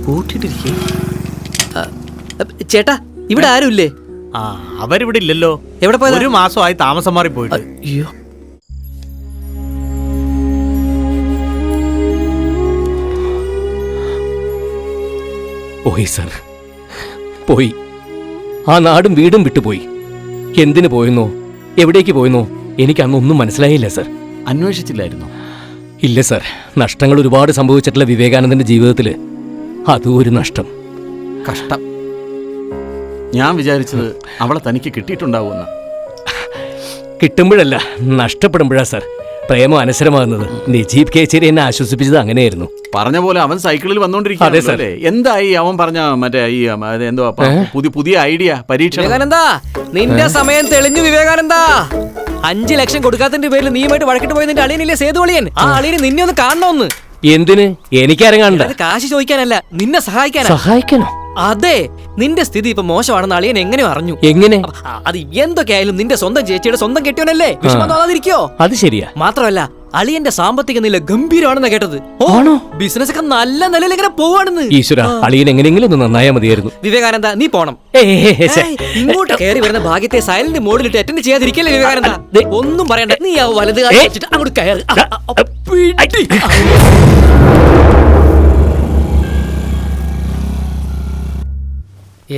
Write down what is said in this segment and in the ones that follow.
കൂട്ടിട്ടിരിക്കേ. ചേട്ടാ, ഇവിടെ ആരുമില്ലേ? അവരിവിടെ ഇല്ലല്ലോ. എവിടെ പോയത്? 1 മാസമായി താമസം മാറി പോയിട്ട്. അയ്യോ, പോയി സർ, പോയി. ആ നാടും വീടും വിട്ടുപോയി. എന്തിനു പോയെന്നോ എവിടേക്ക് പോയെന്നോ എനിക്ക് അന്നൊന്നും മനസ്സിലായില്ല സർ. അന്വേഷിച്ചില്ലായിരുന്നോ? ഇല്ല സർ, നഷ്ടങ്ങൾ ഒരുപാട് സംഭവിച്ചിട്ടുള്ള വിവേകാനന്ദന്റെ ജീവിതത്തിൽ അതും ഒരു നഷ്ടം. കഷ്ടം. ഞാൻ വിചാരിച്ചത് അവളെ തനിക്ക് കിട്ടിയിട്ടുണ്ടാവുമെന്ന്. കിട്ടുമ്പോഴല്ല, നഷ്ടപ്പെടുമ്പോഴാ സർ പ്രേമം അനശ്വരമാകുന്നത്. നജീബ് കേച്ചേരി എന്നെ ആശ്വസിപ്പിച്ചത് അങ്ങനെയായിരുന്നു. പറഞ്ഞ പോലെ അവൻ സൈക്കിളിൽ വന്നോണ്ടിരിക്കുകയല്ലേ. എന്തായി അവൻ പറഞ്ഞ മറ്റേ ഈ എന്തോ പുതിയ ഐഡിയ പരീക്ഷ? വിവേകാനന്ദ, നിന്റെ സമയം തെളിഞ്ഞു. വിവേകാനന്ദ, 5 ലക്ഷം കൊടുക്കാത്തതിന്റെ പേരിൽ നീയുമായിട്ട് വഴക്കിട്ട് പോയി നിന്റെ അളിയനില്ലേ സേതുവളിയൻ, ആ അളിയന് നിന്നെ ഒന്ന് കാണണമെന്ന്. എന്തിന്? എനിക്കാരും കാണണ്ട. കാശ് ചോദിക്കാനല്ല, നിന്നെ സഹായിക്കാനാ. സഹായിക്കണോ? അതെ, നിന്റെ സ്ഥിതി ഇപ്പൊ മോശമാണെന്ന് അളിയൻ എങ്ങനെ അറിഞ്ഞു? എങ്ങനെ? അത് എന്തൊക്കെയായാലും നിന്റെ സ്വന്തം ചേച്ചിയുടെ സ്വന്തം കെട്ടിയോനല്ലേ, വിഷമം തോന്നാതിരിക്കോ? അത് ശരിയാ. മാത്രമല്ല, അളിയന്റെ സാമ്പത്തിക നില ഗംഭീരമാണെന്നാ കേട്ടത്. ബിസിനസ് ഒക്കെ നല്ല നിലയിൽ ഇങ്ങനെ പോവാണെന്ന്. ഈശ്വര, അളിയൻ എങ്ങനെയെങ്കിലും ഒന്ന് നന്നായാ മതിയായിരുന്നു. വിവേകാനന്ദ, നീ പോണം. ഇങ്ങോട്ട് കയറി വരുന്ന ഭാഗ്യത്തെ സൈലന്റ് മോഡിലിട്ട് അറ്റൻഡ് ചെയ്യാതിരിക്കല്ലേ വിവേകാനന്ദ. ഒന്നും പറയണ്ട, നീ ആ വലത് വെച്ചിട്ട് അങ്ങോട്ട് കയറി.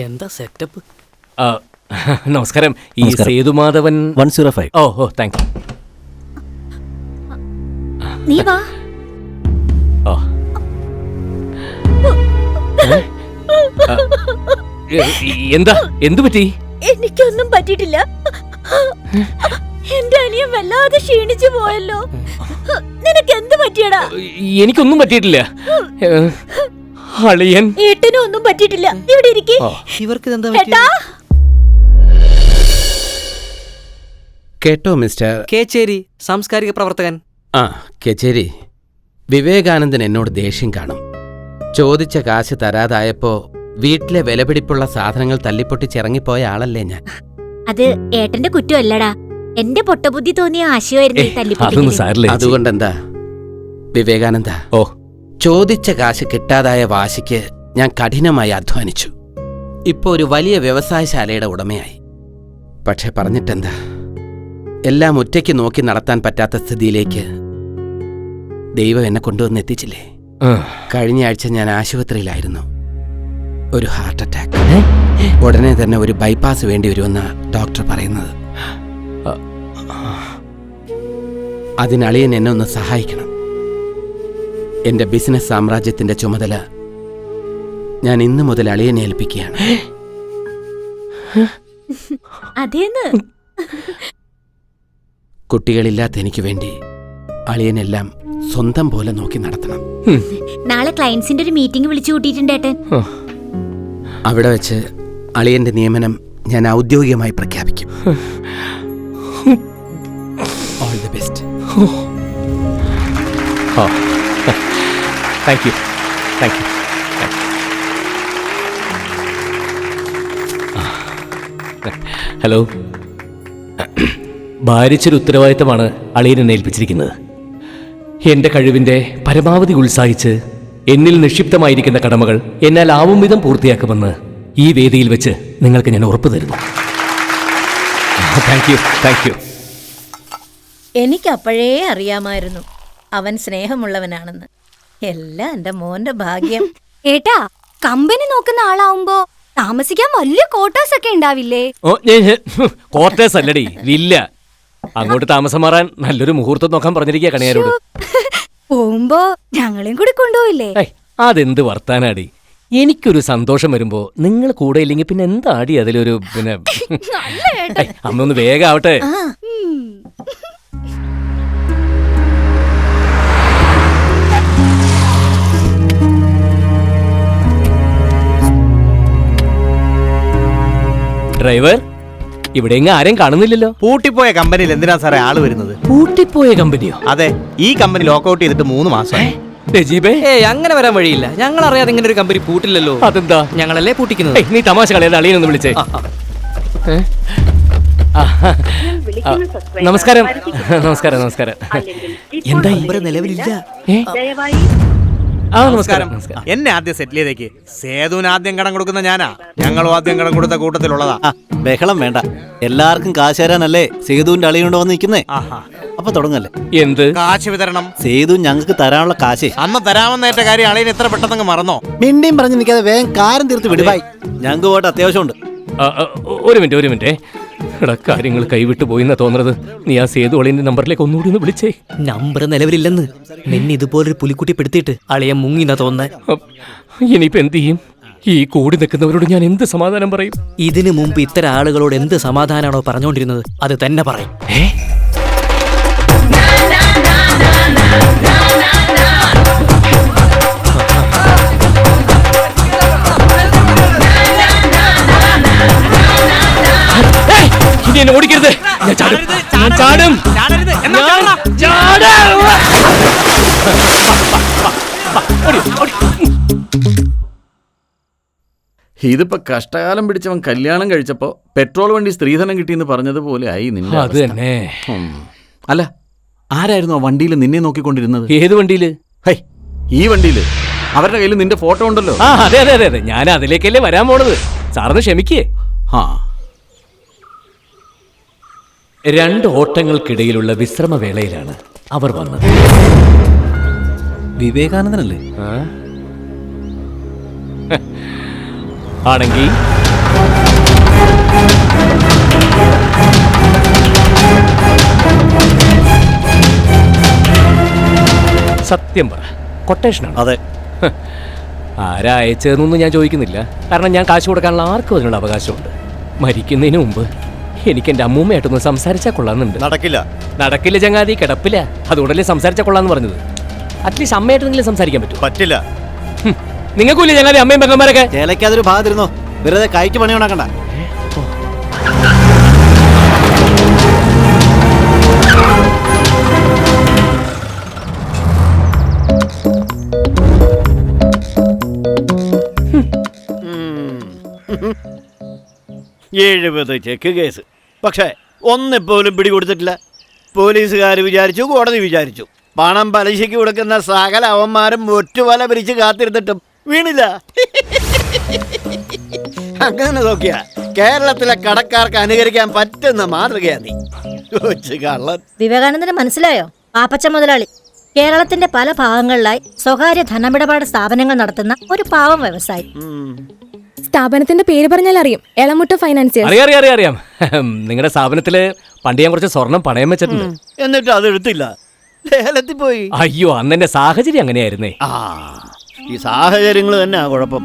എന്താ സെറ്റപ്പ്? നമസ്കാരം. ഈ സേതുമാധവൻ 105. ഓ താങ്ക് യു. നീ വാ. എന്താ? എന്തു പറ്റി? എനിക്കൊന്നും പറ്റിയിട്ടില്ല. എന്റെ അനിയൻ വല്ലാതെ ക്ഷീണിച്ചു പോയല്ലോ. നിനക്ക് എന്ത് പറ്റിയടാ? എനിക്കൊന്നും പറ്റിയിട്ടില്ല. അളിയൻ ഏട്ടനും ഒന്നും പറ്റിയിട്ടില്ല. ഇവിടെ ഇരിക്കേ. ഇവർക്ക് എന്താ കേട്ടോ മിസ്റ്റർ കേച്ചേരി, സാംസ്കാരിക പ്രവർത്തകൻ. കേച്ചേരി, വിവേകാനന്ദൻ എന്നോട് ദേഷ്യം കാണും. ചോദിച്ച കാശ് തരാതായപ്പോ വീട്ടിലെ വിലപിടിപ്പുള്ള സാധനങ്ങൾ തല്ലിപ്പൊട്ടിച്ചിറങ്ങിപ്പോയ ആളല്ലേ ഞാൻ. അത് ഏട്ടന്റെ കുറ്റമല്ലടാ, എന്റെ പൊട്ടബുദ്ധി തോന്നിയ ആശയമായിരുന്നു. അതുകൊണ്ടെന്താ വിവേകാനന്ദ, ചോദിച്ച കാശ് കിട്ടാതായ വാശിക്ക് ഞാൻ കഠിനമായി അധ്വാനിച്ചു. ഇപ്പോ ഒരു വലിയ വ്യവസായശാലയുടെ ഉടമയായി. പക്ഷെ പറഞ്ഞിട്ടെന്താ, എല്ലാം ഒറ്റയ്ക്ക് നോക്കി നടത്താൻ പറ്റാത്ത സ്ഥിതിയിലേക്ക് ദൈവം എന്നെ കൊണ്ടുവന്നെത്തിച്ചില്ലേ. കഴിഞ്ഞ ആഴ്ച ഞാൻ ആശുപത്രിയിലായിരുന്നു. ഒരു ഹാർട്ട് അറ്റാക്ക്. ഉടനെ തന്നെ ഒരു ബൈപ്പാസ് വേണ്ടി വരുമെന്ന ഡോക്ടർ പറയുന്നത്. അതിനളിയൻ എന്നെ ഒന്ന് സഹായിക്കണം. എന്റെ ബിസിനസ് സാമ്രാജ്യത്തിന്റെ ചുമതല ഞാൻ ഇന്നു മുതൽ അളിയനെ ഏൽപ്പിക്കുകയാണ്. കുട്ടികളില്ലാത്ത എനിക്ക് വേണ്ടി അളിയനെല്ലാം സ്വന്തം പോലെ നോക്കി നടത്തണം. നാളെ ക്ലയൻസിന്റെ ഒരു മീറ്റിംഗ് വിളിച്ചു കൂട്ടിയിട്ടുണ്ട് ഏട്ടൻ. അവിടെ വെച്ച് അളിയന്റെ നിയമനം ഞാൻ ഔദ്യോഗികമായി പ്രഖ്യാപിക്കും. All the best. Thank you. Thank you. Hello. ഭാരിച്ചൊരു ഉത്തരവാദിത്തമാണ് അളിയനെ ഏൽപ്പിച്ചിരിക്കുന്നത്. എന്റെ കഴിവിന്റെ പരമാവധി ഉത്സാഹിച്ച് എന്നിൽ നിക്ഷിപ്തമായിരിക്കുന്ന കടമകൾ എന്നാൽ ആവും വിധം പൂർത്തിയാക്കുമെന്ന് ഈ വേദിയിൽ വെച്ച് നിങ്ങൾക്ക് ഞാൻ ഉറപ്പു തരുന്നു. Thank you. Thank you. എനിക്കപ്പോഴേ അറിയാമായിരുന്നു അവൻ സ്നേഹമുള്ളവനാണെന്ന്. എല്ലാം എന്റെ മോന്റെ ഭാഗ്യം. ഏട്ടാ, കമ്പനി നോക്കുന്ന ആളാവുമ്പോ താമസിക്കാൻ വലിയ ക്വാർട്ടേഴ്സ് ഒക്കെ ഉണ്ടാവില്ലേ? ക്വാർട്ടേഴ്സ് അല്ലടി, വില്ല. അങ്ങോട്ട് താമസം മാറാൻ നല്ലൊരു മുഹൂർത്തം നോക്കാൻ പറഞ്ഞിരിക്കുക കണിയാരോട്. പോകുമ്പോ ഞങ്ങളെയും കൂടി കൊണ്ടുപോയില്ലേ? അതെന്ത് വർത്താനാടി. എനിക്കൊരു സന്തോഷം വരുമ്പോ നിങ്ങൾ കൂടെ ഇല്ലെങ്കിൽ പിന്നെ എന്താടി അതിലൊരു പിന്നെ. അമ്മ ഒന്ന് വേഗം ആവട്ടെ. ഡ്രൈവർ, ഇവിടെ ആരെയും കാണുന്നില്ലല്ലോ. പൂട്ടിപ്പോയ കമ്പനിയിൽ എന്തിനാ സാറേ ആള് വരുന്നത്? പൂട്ടിപ്പോയ കമ്പനിയോ? അതെ, ഈ കമ്പനി ലോക്കൗട്ട് ചെയ്തിട്ട് 3 മാസമായി. അങ്ങനെ വരാൻ വഴിയില്ല. ഞങ്ങൾ അറിയാതെ ഇങ്ങനെ ഒരു കമ്പനി പൂട്ടില്ലല്ലോ. അതെന്താ? ഞങ്ങളല്ലേ പൂട്ടിക്കുന്നത്. നീ തമാശ കളയാതെ അളിയനൊന്ന് വിളിച്ചേ. നമസ്കാരം. നമസ്കാരം. നമസ്കാരം. എന്താ നിലവിലില്ല. നമസ്കാരം നമസ്കാരം. എന്നെ ആദ്യം സെറ്റിൽ ചെയ്തേക്ക്. സേതുവിന് ആദ്യം കടം കൊടുക്കുന്ന ഞാനാ. ഞങ്ങളും ആദ്യം കടം കൊടുത്ത കൂട്ടത്തിലുള്ളതാ. ബഹളം വേണ്ട, എല്ലാവർക്കും കാശ് തരാനല്ലേ സേതുവിന്റെ അളിയുണ്ടോ വന്ന് നിൽക്കുന്നേ. അപ്പൊ തുടങ്ങല്ലേ എന്ത് കാശ് വിതരണം? സേതു ഞങ്ങൾക്ക് തരാനുള്ള കാശ് അന്ന് തരാമെന്നേറ്റ കാര്യം അളിയൻ എത്ര പെട്ടെന്ന് മറന്നോ? മിണ്ടിയും പറഞ്ഞു നിൽക്കാതെ വേഗം കാര്യം തീർത്ത് വിടുവായി. ഞങ്ങൾക്ക് പോയിട്ട് അത്യാവശ്യമുണ്ട്. ഒരു മിനിറ്റ് എടാ, കാര്യങ്ങൾ കൈവിട്ടു പോയിന്നാ തോന്നുന്നത്. നീ ആ സേതു അളിയന്റെ നമ്പറിലേക്ക് ഒന്നുകൂടി ഒന്ന് വിളിച്ചേ. നമ്പർ നിലവിലില്ലെന്ന്. നിന്നെ ഇതുപോലൊരു പുലിക്കുട്ടി പെടുത്തിയിട്ട് അളിയൻ മുങ്ങിന്നാ തോന്നുന്നേ. ഇനിയിപ്പോ എന്ത് ചെയ്യും? ഈ കൂടി നിൽക്കുന്നവരോട് ഞാൻ എന്ത് സമാധാനം പറയും? ഇതിനു മുമ്പ് ഇത്തരം ആളുകളോട് എന്ത് സമാധാനാണോ പറഞ്ഞുകൊണ്ടിരുന്നത് അത് തന്നെ പറയും. ഇനി എന്നെ ഓടിക്കരുത്. ഞാൻ ചാടും. ഇതിപ്പോ കഷ്ടകാലം പിടിച്ചവൻ കല്യാണം കഴിച്ചപ്പോ പെട്രോൾ വണ്ടി സ്ത്രീധനം കിട്ടിയെന്ന് പറഞ്ഞതുപോലെ ആയി നിന്റെ അത് അവസ്ഥ. തന്നെ. അല്ല, ആരായിരുന്നു ആ വണ്ടിയിൽ നിന്നെ നോക്കിക്കൊണ്ടിരുന്നത്? ഏത് വണ്ടിയില്? ഹൈ, ഈ വണ്ടിയില്. അവരുടെ കയ്യിൽ നിന്റെ ഫോട്ടോ ഉണ്ടല്ലോ. അതെ, ഞാൻ അതിലേക്കല്ലേ വരാൻ പോണത്. സാറിന് ക്ഷമിക്കേ. ആ, 2 ഓട്ടങ്ങൾക്കിടയിലുള്ള വിശ്രമവേളയിലാണ് അവർ വന്നത്. വിവേകാനന്ദനല്ലേ? ആണെങ്കിൽ സത്യം പറ, കൊട്ടേഷനാണ്? അതെ. ആരാ അയച്ചതെന്നൊന്നും ഞാൻ ചോദിക്കുന്നില്ല. കാരണം ഞാൻ കാശ് കൊടുക്കാനുള്ള ആർക്കും അതിനുള്ള അവകാശമുണ്ട്. മരിക്കുന്നതിന് മുമ്പ് എനിക്ക് എൻ്റെ അമ്മൂമ്മയായിട്ടൊന്ന് സംസാരിച്ചാൽ കൊള്ളാമെന്നുണ്ട്. നടക്കില്ല ചങ്ങാതി, കിടപ്പില്ല. അതുകൊണ്ടല്ലേ സംസാരിച്ചാൽ കൊള്ളാന്ന് പറഞ്ഞത്. അറ്റ്ലീസ്റ്റ് അമ്മയായിട്ടെങ്കിലും സംസാരിക്കാൻ പറ്റും. പറ്റില്ല. നിങ്ങൾക്കില്ല ചങ്ങാതി അമ്മയും പെങ്ങന്മാരൊക്കെ? ചേലക്കാതൊരു ഭാഗത്തിരുന്നോ, വെറുതെ കൈക്ക് പണി ഉണ്ടാക്കണ്ട. ചെക്ക് കേസ്, പക്ഷേ ഒന്നിപ്പോലും പിടികൊടുത്തിട്ടില്ല. പോലീസുകാർ വിചാരിച്ചു, കോടതി വിചാരിച്ചു. പണം പലിശയ്ക്ക് കൊടുക്കുന്ന സകല അവന്മാരും ഒറ്റുവല പിരിച്ച് കാത്തിരുന്നിട്ടും വീണില്ല. അങ്ങനെ നോക്കിയ കേരളത്തിലെ കടക്കാർക്ക് അനുകരിക്കാൻ പറ്റുന്ന മാതൃകയാണ് നീ. കള്ളൻ. വിവേകാനന്ദന് മനസ്സിലായോ? പാപ്പച്ച മുതലാളി കേരളത്തിന്റെ പല ഭാഗങ്ങളിലായി സ്വകാര്യ ധനമിടപാട് സ്ഥാപനങ്ങൾ നടത്തുന്ന ഒരു പാവം വ്യവസായി. സ്ഥാപനത്തിന്റെ പേര് പറഞ്ഞാൽ അറിയും, എളമുട്ട ഫൈനാൻസിയേഴ്സ്. അറിയാം. നിങ്ങളുടെ സ്ഥാപനത്തില് പണ്ട് ഞാൻ കുറച്ച് സ്വർണം പണയം വെച്ചിട്ടുണ്ട്. എന്നിട്ട് അത് എടുത്തില്ല, ലേലത്തിൽ പോയി. അയ്യോ, അന്നെന്റെ സാഹചര്യം അങ്ങനെയായിരുന്നേ. ഈ സാഹചര്യങ്ങൾ തന്നെ കുഴപ്പം.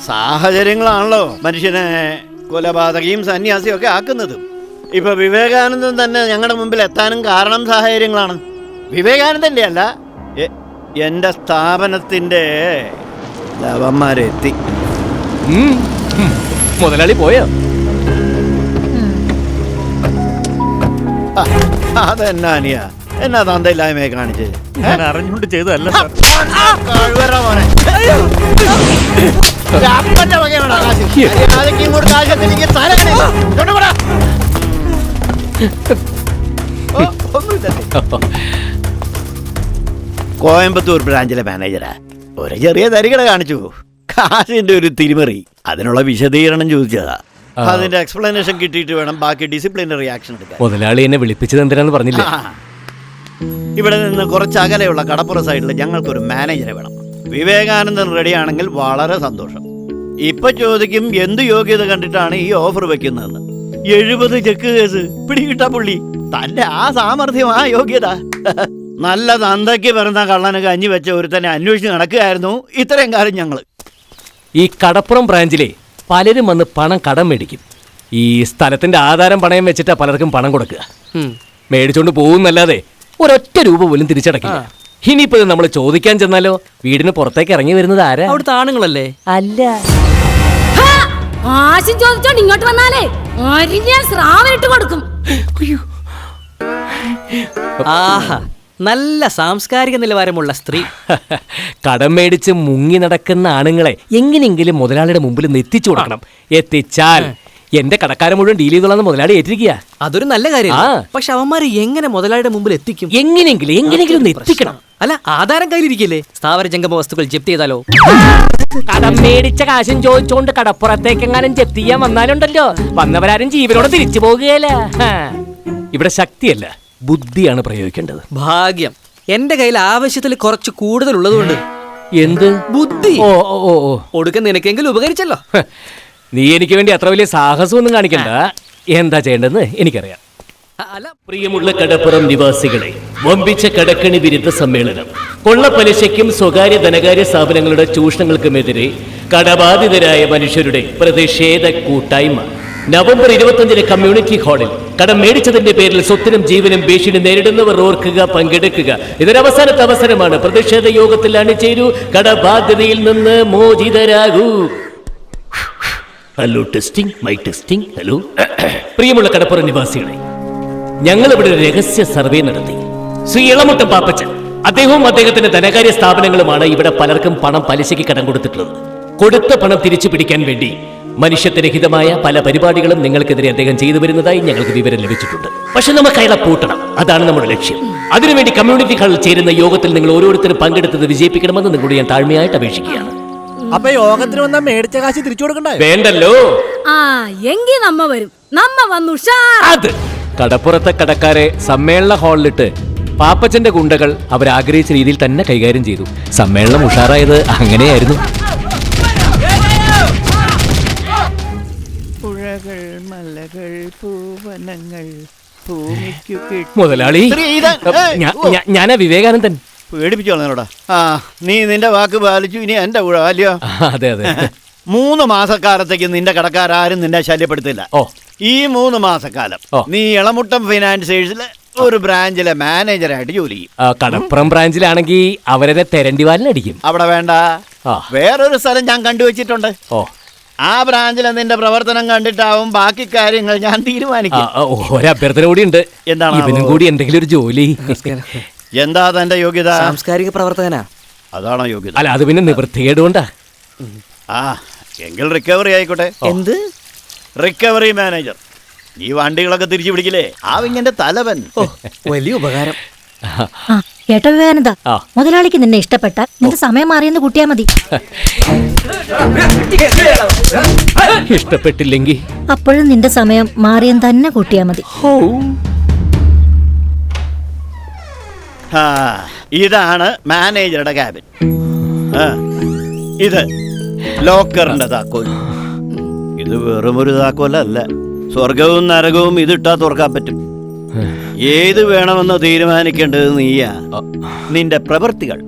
സാഹചര്യങ്ങളാണല്ലോ മനുഷ്യനെ കൊലപാതകയും സന്യാസിയും ഒക്കെ ആക്കുന്നത്. ഇപ്പൊ വിവേകാനന്ദൻ തന്നെ ഞങ്ങളുടെ മുമ്പിൽ എത്താനും കാരണം സാഹചര്യങ്ങളാണ്. വിവേകാനന്ദന്റെ അല്ല, എന്റെ സ്ഥാപനത്തിന്റെ ലവന്മാരെത്തി. മുതലാളി പോയോ? അതെന്നാ അനിയ, എന്നാ തന്തയില്ലായ്മയെ കാണിച്ച്? ഞാൻ അറിഞ്ഞുകൊണ്ട് ചെയ്തതല്ല സാർ. കോയമ്പത്തൂർ ബ്രാഞ്ചിലെ മാനേജരാ. ഒരു ചെറിയ തരികട കാണിച്ചു, കാശിന്റെ ഒരു തിരിമറി. അതിനുള്ള വിശദീകരണം ചോദിച്ചതാ. അതിന്റെ എക്സ്പ്ലനേഷൻ കിട്ടിയിട്ട് വേണം ബാക്കി ഡിസിപ്ലിനറി ആക്ഷൻ എടുക്കാൻ. മുതലാളി എന്നെ വിളിപ്പിച്ചത് എന്തിനാന്ന് പറഞ്ഞില്ല. ഇവിടെ നിന്ന് കുറച്ച് അകലെയുള്ള കടപ്പുറ സൈഡിൽ ഞങ്ങൾക്കൊരു മാനേജറെ വേണം. വിവേകാനന്ദൻ റെഡിയാണെങ്കിൽ വളരെ സന്തോഷം. ഇപ്പൊ ചോദിക്കും എന്ത് യോഗ്യത കണ്ടിട്ടാണ് ഈ ഓഫർ വെക്കുന്നതെന്ന്. 70 ചെക്ക് കേസ് പിടികിട്ടാ പുള്ളി. തന്റെ ആ സാമർഥ്യം, ആ യോഗ്യത. നല്ല തന്തയ്ക്ക് പിറന്ന കള്ളന് കഞ്ഞി വെച്ച ഒരുത്തനെ അന്വേഷിച്ച് നടക്കുകയായിരുന്നു ഇത്രയും കാലം ഞങ്ങൾ. ഈ കടപ്പുറം ബ്രാഞ്ചിലെ പലരും വന്ന് പണം കടം മേടിക്കും. ഈ സ്ഥലത്തിന്റെ ആധാരം പണയം വെച്ചിട്ടാ പലർക്കും പണം കൊടുക്കുക. മേടിച്ചോണ്ട് പോകുന്നല്ലാതെ ഒരൊറ്റ രൂപ പോലും തിരിച്ചടക്കില്ല. ഇനിയിപ്പോ നമ്മൾ ചോദിക്കാൻ ചെന്നാലോ, വീടിന് പുറത്തേക്ക് ഇറങ്ങി വരുന്നത് ആരാ? അവിടുത്തെ ആണുങ്ങളല്ലേ? അല്ല, ആശം ചോദിച്ചോണ്ട് ഇങ്ങോട്ട് വന്നാലേ ഞാൻ സ്രാവിലിട്ട് കൊടുക്കും. ആഹാ, നല്ല സാംസ്കാരിക നിലവാരമുള്ള സ്ത്രീ. കടം മേടിച്ച് മുങ്ങി നടക്കുന്ന ആണുങ്ങളെ എങ്ങനെയെങ്കിലും മുതലാളിയുടെ മുമ്പിൽ നിന്ന് എത്തിച്ചു കൊടുക്കണം. എത്തിച്ചാൽ എന്റെ കടക്കാരെ മുഴുവൻ ഡീൽ ചെയ്തോളാന്ന് മുതലാളി ഏറ്റിരിക്കുക. അതൊരു നല്ല കാര്യം. പക്ഷെ അവന്മാര് എങ്ങനെ മുതലാളിയുടെ മുമ്പിൽ എത്തിക്കും? എങ്ങനെയെങ്കിലും ഒന്ന് എത്തിക്കണം. അല്ല ആധാരം കയ്യിലിരിക്കില്ലേ? സ്ഥാവര ജംഗമ വസ്തുക്കൾ ജപ്തി ചെയ്താലോ? കടം മേടിച്ച കാശും ചോദിച്ചോണ്ട് കടപ്പുറത്തേക്ക് എങ്ങാനും ജപ്തി ചെയ്യാൻ വന്നാലുണ്ടല്ലോ, വന്നവരാരും ജീവനോടെ തിരിച്ചു പോകുകയല്ല. ഇവിടെ ശക്തിയല്ല, ബുദ്ധിയാണ് പ്രയോഗിക്കേണ്ടത്. ഭാഗ്യം, എന്റെ കയ്യിൽ ആവശ്യത്തിൽ കുറച്ച് കൂടുതൽ ഉള്ളതുകൊണ്ട്. എന്ത് ബുദ്ധി? ഓ ഓ ഓ ഓ. ഒടുക്കം നിനക്കെങ്കിലും ഉപകരിച്ചല്ലോ. നീ എനിക്ക് വേണ്ടി അത്ര വലിയ സാഹസമൊന്നും കാണിക്കണ്ട. എന്താ ചെയ്യേണ്ടതെന്ന് എനിക്കറിയാം. അല്ല, പ്രിയമുള്ള കടപ്പുറം നിവാസികളെ, വമ്പിച്ച കടക്കണി വിരുദ്ധ സമ്മേളനം, കൊള്ളപ്പലിശയ്ക്കും സ്വകാര്യ ധനകാര്യ സ്ഥാപനങ്ങളുടെ ചൂഷണങ്ങൾക്കുമെതിരെ കടബാധിതരായ മനുഷ്യരുടെ പ്രതിഷേധ കൂട്ടായ്മ നവംബർ 25 കമ്മ്യൂണിറ്റി ഹാളിൽ. കടം മേടിച്ചതിന്റെ പേരിൽ സ്വത്തിനും ജീവനും ഭീഷണി നേരിടുന്നവർ ഓർക്കുക, പങ്കെടുക്കുക. ഇതൊരവസാനത്തെ അവസരമാണ്. പ്രതിഷേധ യോഗത്തിൽ അണിചേരൂ, കടബാധ്യതയിൽ നിന്ന് മോചിതരാകൂ. Hello, testing, my testing. Hello. പ്രിയമുള്ള കടപ്പുറം നിവാസികളെ, ഞങ്ങൾ ഇവിടെ ഒരു രഹസ്യ സർവേ നടത്തി. ശ്രീ ഇളമുട്ടം പാപ്പച്ചൻ, അദ്ദേഹവും അദ്ദേഹത്തിന്റെ ധനകാര്യ സ്ഥാപനങ്ങളുമാണ് ഇവിടെ പലർക്കും പണം പലിശയ്ക്ക് കടം കൊടുത്തിട്ടുള്ളത്. കൊടുത്ത പണം തിരിച്ചു പിടിക്കാൻ വേണ്ടി മനുഷ്യത്വരഹിതമായ പല പരിപാടികളും നിങ്ങൾക്കെതിരെ അദ്ദേഹം ചെയ്തു വരുന്നതായി ഞങ്ങൾക്ക് വിവരം ലഭിച്ചിട്ടുണ്ട്. പക്ഷെ നമുക്ക് അയാളെ പൂട്ടണം, അതാണ് നമ്മുടെ ലക്ഷ്യം. അതിനുവേണ്ടി കമ്മ്യൂണിറ്റി ഹാളിൽ ചേരുന്ന യോഗത്തിൽ നിങ്ങൾ ഓരോരുത്തരും പങ്കെടുത്തത് വിജയിപ്പിക്കണമെന്ന് നിങ്ങളോട് ഞാൻ താഴ്മയായിട്ട് അപേക്ഷിക്കുകയാണ്. അപ്പൊ യോഗത്തിന് വന്നാൽ മേടിച്ച കാശ് തിരിച്ചു കൊടുക്കണ്ടേ? വേണ്ടല്ലോ. എങ്കിൽ നമ്മ വരും, നമ്മ വന്നു. അത് കടപ്പുറത്തെ കടക്കാരെ സമ്മേളന ഹാളിലിട്ട് പാപ്പച്ചന്റെ ഗുണ്ടകൾ അവരാഗ്രഹിച്ച രീതിയിൽ തന്നെ കൈകാര്യം ചെയ്തു. സമ്മേളനം ഉഷാറായത് അങ്ങനെയായിരുന്നു. പുഴകൾ, മലകൾ, പൂവനങ്ങൾ, ഭൂമിക്കു മുതലാളി, ഞാനാ വിവേകാനന്ദൻ. പേടിപ്പിച്ചോളാ. നീ നിന്റെ വാക്ക് പാലിച്ചു, ഇനി എന്റെ കൂടെ അല്ലയോ? അതെ അതെ. 3 മാസക്കാലത്തേക്ക് നിന്റെ കടക്കാരും നിന്നെ ശല്യപ്പെടുത്തില്ല. ഓ, ഈ 3 മാസക്കാലം നീ ഇളമുട്ടം ഫിനാൻസേഴ്സിലെ ഒരു ബ്രാഞ്ചിലെ മാനേജറായിട്ട് ജോലി ചെയ്യും. കടപ്പുറം ബ്രാഞ്ചിലാണെങ്കിൽ അവരെ തെരണ്ടിവാലിനടിക്കും. അവിടെ വേണ്ട, വേറൊരു സ്ഥലം ഞാൻ കണ്ടുവച്ചിട്ടുണ്ട്. ഓ, ആ ബ്രാഞ്ചിലെ നിന്റെ പ്രവർത്തനം കണ്ടിട്ടാവും ബാക്കി കാര്യങ്ങൾ ഞാൻ തീരുമാനിക്കും. ഒരഭ്യർത്ഥന കൂടി ഉണ്ട്. എന്താണ്? ഇവനും കൂടി എന്തെങ്കിലും ഒരു ജോലി. എന്താ തന്റെ യോഗ്യത? സാംസ്കാരിക പ്രവർത്തകനാ. അതാണോ യോഗ്യത? അല്ല, അത് പിന്നെ നിവൃത്തികേട് കൊണ്ടാ. എങ്കിൽ റിക്കവറി ആയിക്കോട്ടെ. എന്ത് റിക്കവറി മാനേജർ? ഈ വണ്ടികളൊക്കെ തിരിച്ചു പിടിക്കില്ലേ, ആ വിങ്ങിന്റെ തലവൻ. വലിയ ഉപകാരം. കേട്ടോ വിവേകാനന്ദ, മുതലാളിക്ക് നിന്നെ ഇഷ്ടപ്പെട്ടാൽ നിന്റെ സമയം മാറിയെന്ന് കൂട്ടിയാ മതി. ഇഷ്ടപ്പെട്ടില്ലെങ്കിൽ അപ്പോഴും നിന്റെ സമയം മാറിയെന്ന് തന്നെ കൂട്ടിയാ മതി. ഇതാണ് മാനേജറുടെ ക്യാബിൻ. ഇത് ലോക്കറിന്റെ താക്കോൽ. ഇത് വെറും ഒരു താക്കോലല്ല, സ്വർഗവും നരകവും ഇതിട്ടാ തുറക്കാൻ പറ്റും. ഏത് വേണമെന്ന് തീരുമാനിക്കേണ്ടത് നീയാ, നിന്റെ പ്രവൃത്തികൾ.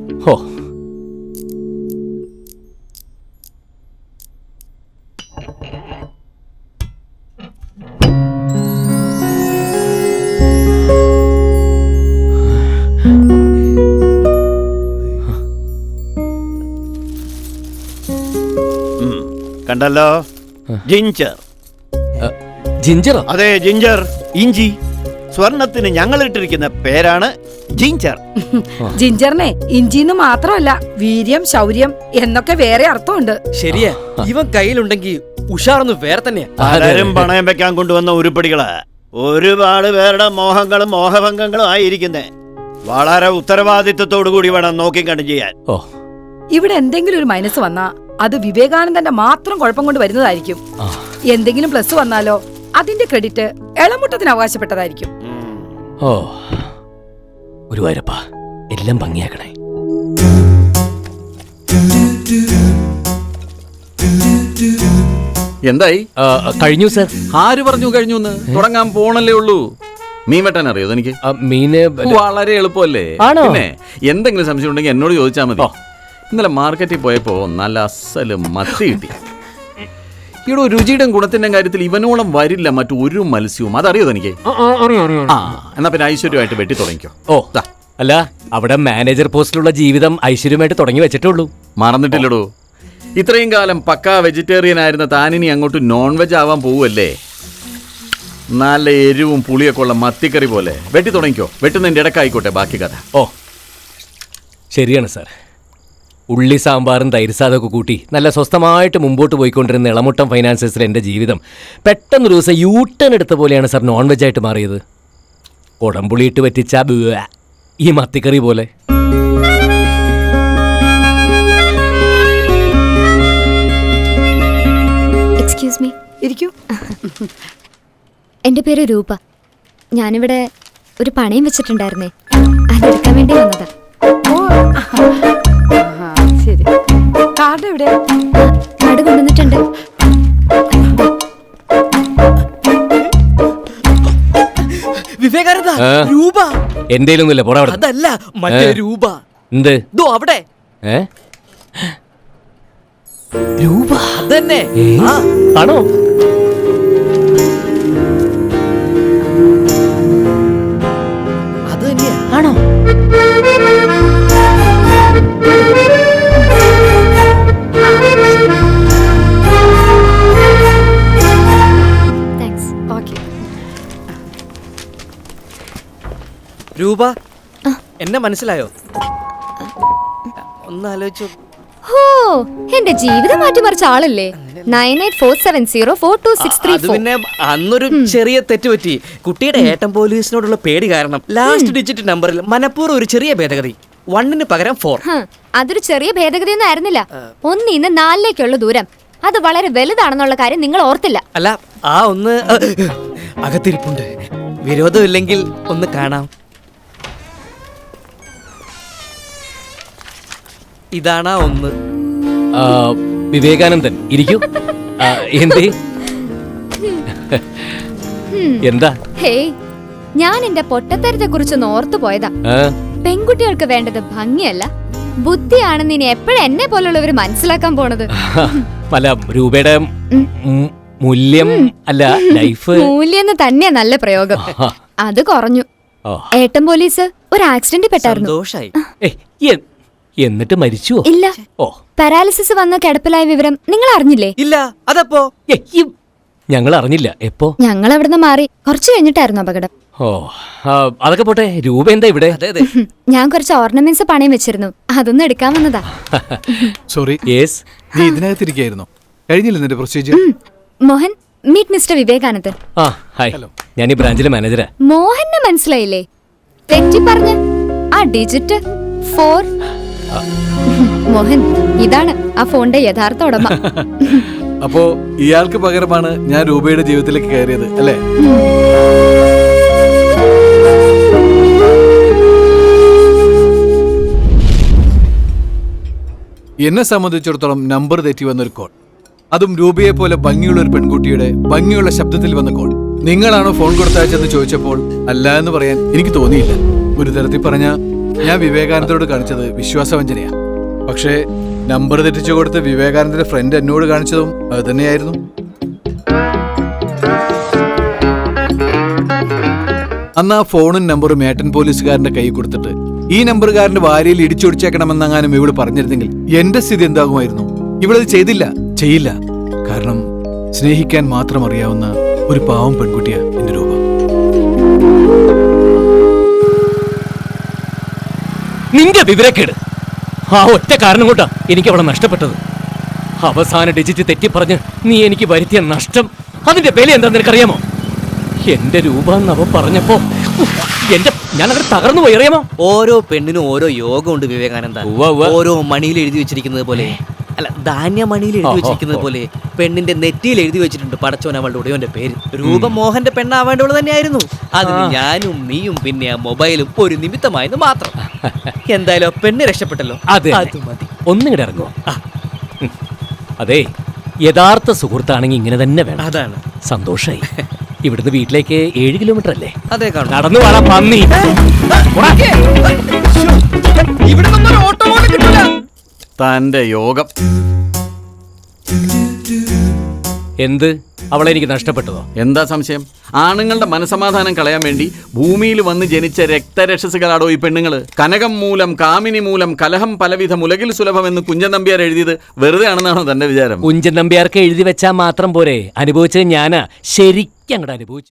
കണ്ടല്ലോ, ജിഞ്ചർ. ജിഞ്ചറോ? അതെ, ജിഞ്ചർ, ഇഞ്ചി. സ്വർണത്തിന് ഞങ്ങൾ ഇട്ടിരിക്കുന്ന പേരാണ് ജിഞ്ചർ. ജിഞ്ചറിനെ ഇഞ്ചിന്ന് മാത്രമല്ല, വീര്യം, ശൗര്യം എന്നൊക്കെ വേറെ അർത്ഥമുണ്ട്. ശരിയാ, ഇവൻ കയ്യിലുണ്ടെങ്കിൽ ഉഷാറൊന്ന് വേറെ തന്നെയാ. പലരും പണയം വെക്കാൻ കൊണ്ടുവന്ന ഉരുപ്പടികള്. ഒരുപാട് പേരുടെ മോഹങ്ങളും മോഹഭംഗങ്ങളും ആയിരിക്കുന്നേ. വളരെ ഉത്തരവാദിത്വത്തോടു കൂടി വേണം നോക്കിക്കണ്ട് ചെയ്യാൻ. ഇവിടെ എന്തെങ്കിലും ഒരു മൈനസ് വന്നാ അത് വിവേകാനന്ദന്റെ മാത്രം കുഴപ്പം കൊണ്ട് വരുന്നതായിരിക്കും. എന്തെങ്കിലും പ്ലസ് വന്നാലോ അതിന്റെ ക്രെഡിറ്റ് ഇളമുട്ടത്തിന് അവകാശപ്പെട്ടതായിരിക്കും. ഓ, ഗുരുവായൂരപ്പാ, എല്ലാം ഭംഗിയാക്കണേ. എന്തായി? കഴിഞ്ഞു സർ. ആര് പറഞ്ഞു കഴിഞ്ഞു? തുടങ്ങാൻ പോണല്ലേ ഉള്ളൂ. മീൻ വെട്ടാൻ അറിയോ? എനിക്ക് മീന് വളരെ എളുപ്പമല്ലേ. പിന്നെ എന്തെങ്കിലും സംശയം ഉണ്ടെങ്കിൽ എന്നോട് ചോദിച്ചാൽ മതി. ഇന്നലെ മാർക്കറ്റിൽ പോയപ്പോ നല്ല അസല് മത്തി കിട്ടി. ഇവിടെ രുചിയുടെ ഗുണത്തിന്റെ കാര്യത്തിൽ ഇവനോളം വരില്ല മറ്റൊരു മത്സ്യവും. അതറിയോ എനിക്ക്? എന്നാ പിന്നെ ഐശ്വര്യമായിട്ട് വെട്ടി തുടങ്ങിക്കോ. അല്ല, അവിടെ മാനേജർ പോസ്റ്റിലുള്ള ജീവിതം ഐശ്വര്യമായിട്ട് തുടങ്ങി വെച്ചിട്ടുള്ളൂ. മറന്നിട്ടില്ലടോ. ഇത്രയും കാലം പക്കാ വെജിറ്റേറിയൻ ആയിരുന്ന താനിനി അങ്ങോട്ട് നോൺ വെജ് ആവാൻ പോവല്ലേ. നല്ല എരിവും പുളിയൊക്കെ ഉള്ള മത്തിക്കറി പോലെ വെട്ടി തുടങ്ങിക്കോ. വെട്ടുന്നതിന്റെ ഇടക്കായിക്കോട്ടെ ബാക്കി കഥ. ശരിയാണ് സാർ. ഉള്ളി സാമ്പാറും തൈരുസാദൊക്കെ കൂട്ടി നല്ല സ്വസ്ഥമായിട്ട് മുമ്പോട്ട് പോയിക്കൊണ്ടിരുന്ന ഇളമുട്ടം ഫൈനാൻസേഴ്സിൽ എൻ്റെ ജീവിതം പെട്ടെന്നൊരു ദിവസം യൂട്ടേൺ എടുത്ത പോലെയാണ് സാർ നോൺ വെജ് ആയിട്ട് മാറിയത്. കുടംപുളിയിട്ട് പറ്റിച്ച ഈ മത്തിക്കറി പോലെ. ഇരിക്കൂ. എന്റെ പേര് രൂപ. ഞാനിവിടെ ഒരു പണയം വെച്ചിട്ടുണ്ടായിരുന്നേ, അതെടുക്കാൻ വേണ്ടി വന്നതാ. ഓ ശരി. കാർഡ് എവിടെ? കാർഡ് കൊണ്ടുവന്നിട്ടുണ്ട്. വിവേകാനന്ദ, ആ. രൂപ. എന്തേലൊന്നുമില്ല, പോടാ അവിടെ. അതല്ല, മറ്റേ രൂപ. എന്ത്? ദോ അവിടെ. ഏ? രൂപ അതന്നെ. ആ. ആണോ? അത് തന്നെയാ. ആണോ? താങ്ക്സ്. ഓക്കെ. രൂപ, എന്നെ മനസ്സിലായോ? ഒന്ന് ആലോചിച്ചു. ഓ, എന്റെ ജീവിതം മാറ്റിമറിച്ച ആളല്ലേ? 9847042634. അത് പിന്നെ അന്നൊരു ചെറിയ തെറ്റ് പറ്റി. കുട്ടിയുടെ ഏട്ടൻ പോലീസിനോടുള്ള പേടി കാരണം ലാസ്റ്റ് ഡിജിറ്റ് നമ്പറിൽ മനഃപൂർവ്വം ഒരു ചെറിയ ഭേദഗതി. 1 പകരം 4. അതൊരു ചെറിയ ഭേദഗതിയൊന്നും ആയിരുന്നില്ല. 1 4 ദൂരം അത് വളരെ വലുതാണെന്നുള്ള കാര്യം നിങ്ങൾ ഓർത്തില്ല. അല്ല, ആ ഒന്ന് അകത്തിരിപ്പുണ്ട്. വിരോധമില്ലെങ്കിൽ ഒന്ന് കാണാം. ഇതാണാ 1. വിവേകാനന്ദൻ, ഇരിക്കൂ. എന്തേ? എന്താ? ഹേയ്, ഞാൻ എന്റെ പൊട്ടത്തരത്തെ കുറിച്ച് ഓർത്തു പോയതാ. പെൺകുട്ടികൾക്ക് വേണ്ടത് ഭംഗിയല്ല, ബുദ്ധിയാണെന്ന് ഇനി എപ്പോഴും എന്നെ പോലുള്ളവര് മനസ്സിലാക്കാൻ പോണത്. പല രൂപയുടെ മൂല്യം അല്ല, ലൈഫ് മൂല്യം തന്നെയാ നല്ല പ്രയോഗം. അത് കുറഞ്ഞു. ഏട്ടൻ പോലീസ് ഒരു ആക്സിഡന്റ് പെട്ടായിരുന്നു. സന്തോഷായി. എന്നിട്ട് മരിച്ചുവോ? ഇല്ല, ഓ, പാരാലിസിസ് വന്ന് കിടപ്പിലായ വിവരം നിങ്ങൾ അറിഞ്ഞില്ലേ? ഇല്ല. അതപ്പോ? ഞങ്ങൾ അറിഞ്ഞില്ല. എപ്പോ? ഞങ്ങൾ അവിടുന്ന് മാറി കുറച്ചു കഴിഞ്ഞിട്ടായിരുന്നു അപകടം. ഓ, അതൊക്കെ പോട്ടെ. രൂപ എന്താ ഇവിടെ? ഞാൻ കുറച്ച് ഓർണമെന്റ്സ് പണയം വെച്ചിരുന്നു, അതൊന്നും എടുക്കാൻ വന്നതാ. Sorry, yes. നീ ഇതിനകത്തിരിക്കായിരുന്നോ? കഴിഞ്ഞില്ല നിന്റെ പ്രൊസീജിയർ? മോഹൻ, മീറ്റ് മിസ്റ്റർ വിവേകാനന്ദൻ. ആ, ഹായ്. ഞാൻ ഈ ബ്രാഞ്ചിലെ മാനേജരാ. മോഹനെ മനസ്സിലായില്ലേ? തെറ്റി പറഞ്ഞ ആ ഡിജിറ്റ് 4. മോഹൻ, ഇതാണ് ആ ഫോണിന്റെ യഥാർത്ഥ ഉടമ. അപ്പോ ഇയാൾക്ക് പകരമാണ് ഞാൻ രൂപയുടെ ജീവിതത്തിലേക്ക് കയറിയത് അല്ലേ? എന്നെ സംബന്ധിച്ചിടത്തോളം നമ്പർ തെറ്റി വന്നൊരു കോൾ, അതും രൂപയെ പോലെ ഭംഗിയുള്ള ഒരു പെൺകുട്ടിയുടെ ഭംഗിയുള്ള ശബ്ദത്തിൽ വന്ന കോൾ. നിങ്ങളാണോ ഫോൺ കൊടുത്തയച്ചെന്ന് ചോദിച്ചപ്പോൾ അല്ല എന്ന് പറയാൻ എനിക്ക് തോന്നിയില്ല. ഒരു തരത്തിൽ പറഞ്ഞ ഞാൻ വിവേകാനന്ദനോട് കാണിച്ചത് വിശ്വാസവഞ്ചനയാ. പക്ഷേ നമ്പർ തെറ്റിച്ചു കൊടുത്ത് വിവേകാനന്ദന്റെ ഫ്രണ്ട് എന്നോട് കാണിച്ചതും അത് തന്നെയായിരുന്നു. അന്ന് ആ ഫോണും നമ്പറും ഏട്ടൻ പോലീസുകാരന്റെ കൈ കൊടുത്തിട്ട് ഈ നമ്പറുകാരന്റെ വാരിയിൽ ഇടിച്ചൊടിച്ചേക്കണമെന്നെങ്ങാനും ഇവള് പറഞ്ഞിരുന്നെങ്കിൽ എന്റെ സ്ഥിതി എന്താകുമായിരുന്നു? ഇവളത് ചെയ്തില്ല, ചെയ്യില്ല. കാരണം സ്നേഹിക്കാൻ മാത്രം അറിയാവുന്ന ഒരു പാവം പെൺകുട്ടിയാ എന്റെ രൂപ. നിന്റെ വിവരക്കേട് ആ ഒറ്റ കാരണം കൊണ്ടാ എനിക്ക് അവളെ നഷ്ടപ്പെട്ടത്. അവസാന ഡിജിറ്റ് തെറ്റി പറഞ്ഞ് നീ എനിക്ക് വരുത്തിയ നഷ്ടം, അതിന്റെ വില എന്താ നിനക്കറിയാമോ? എന്റെ രൂപ എന്നവ പറഞ്ഞപ്പോ ഞാൻ അങ്ങനെ തകർന്നു പോയി, അറിയാമോ? ഓരോ പെണ്ണിനും ഓരോ യോഗമുണ്ട് വിവേകാനന്ദ. ഓരോ മണിയിൽ എഴുതി വെച്ചിരിക്കുന്നത് പോലെ, അല്ല, ധാന്യമണിയിൽ എഴുതി വെച്ചിരിക്കുന്നത് പോലെ പെണ്ണിന്റെ നെറ്റിയിൽ എഴുതി വെച്ചിട്ടുണ്ട് പടച്ചോൻ അവളുടെ ഉടയോന്റെ പേര്. രൂപ മോഹന്റെ പെണ്ണാവേണ്ടവള് തന്നെയായിരുന്നു. അതിന് ഞാനും നീയും പിന്നെ ആ മൊബൈലും ഒരു നിമിത്തമായെന്ന് മാത്രം. എന്തായാലും പെണ്ണ് രക്ഷപ്പെട്ടല്ലോ, അത് മതി. ഒന്നിങ്ങടെ ഇറങ്ങോ. അതെ, യഥാർത്ഥ സുഹൃത്താണെങ്കിൽ ഇങ്ങനെ തന്നെ വേണം. അതാണ് സന്തോഷായി. ഇവിടുന്ന് വീട്ടിലേക്ക് 7 കിലോമീറ്റർ അല്ലേ? അതെ, കാണും. നടന്നു വേണം പന്നി. തന്റെ യോഗം. എന്ത്? അവളെ എനിക്ക് നഷ്ടപ്പെട്ടതോ? എന്താ സംശയം? ആണുങ്ങളുടെ മനസമാധാനം കളയാൻ വേണ്ടി ഭൂമിയിൽ വന്ന് ജനിച്ച രക്തരക്ഷസുകളാടോ ഈ പെണ്ണുങ്ങള്. കനകം മൂലം കാമിനി മൂലം കലഹം പലവിധം ഉലകിൽ സുലഭം എന്ന് കുഞ്ചൻ നമ്പ്യാർ എഴുതിയത് വെറുതെ ആണെന്നാണോ തന്റെ വിചാരം? കുഞ്ചൻ നമ്പ്യാർക്ക് എഴുതി വെച്ചാൽ മാത്രം പോരെ, അനുഭവിച്ചത് ഞാനാ. ശരിക്കും അങ്ങോട്ട് അനുഭവിച്ചു.